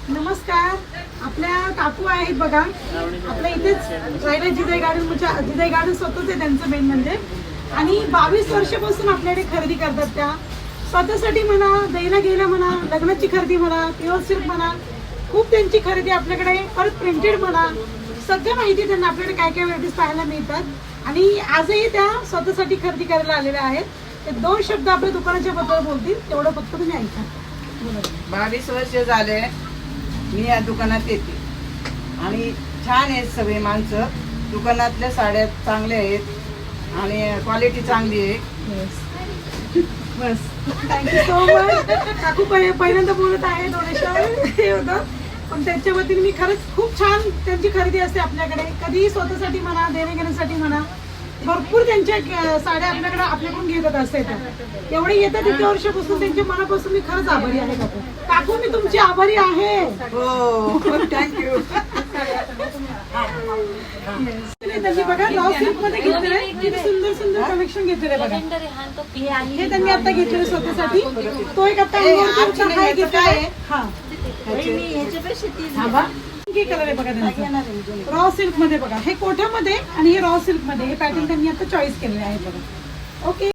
नमस्कार. आपल्या काकू आहेत बघा, आपल्या इथेच राहिला जिजाई गार्डन, म्हणजे जिजाई गार्डन स्वतःच आहे त्यांचं मेन म्हणजे. आणि 22 वर्षापासून आपल्याकडे खरेदी करतात त्या. स्वतःसाठी म्हणा, द्यायला गेलं म्हणा, लग्नाची खरेदी म्हणा, प्युअर सिल्क म्हणा, खूप त्यांची खरेदी आपल्याकडे. परत प्रिंटेड म्हणा, सगळं माहिती त्यांना आपल्याकडे काय काय व्हरायटीज पाहायला मिळतात. आणि आजही त्या स्वतःसाठी खरेदी करायला आलेल्या आहेत. ते 2 शब्द आपल्या दुकानाच्या बद्दल बोलतील, तेवढं फक्त तुम्ही ऐका. 22 वर्ष झाले मी या दुकानात येते आणि छान आहेत सगळे माणसं. दुकानातल्या साड्या चांगल्या आहेत आणि क्वालिटी चांगली आहे. बस, थँक्यू सो मच. काकू पहिल्यांदा बोलत आहे, थोडंसं हे होतं, पण त्यांच्या वतीने मी खरंच खूप छान त्यांची खरेदी असते आपल्याकडे. कधीही स्वतःसाठी म्हणा, देणे घेण्यासाठी म्हणा, भरपूर त्यांच्या साड्या आपल्याकडे आपल्याकडून घेतात असते. एवढे येतात इतक्या वर्षापासून, त्यांच्या मनापासून मी खरंच आभारी आहे काकू. काकू मी तुमची आभारी आहे. हो, थँक्यू. त्यांनी बघा रॉ सिल्क मध्ये घेतलेलं आहे, किती सुंदर सुंदर कलेक्शन घेतलेलं आहे बघा. हे त्यांनी आता घेतलेलं स्वतःसाठी. तो एक आता हाय घेतलेला आहे. हा, कलर आहे बघा त्यांचा, रॉ सिल्क मध्ये बघा. हे कोठ्यामध्ये आणि हे रॉ सिल्क मध्ये, हे पॅटर्न त्यांनी आता चॉईस केलेले आहे बघा. ओके.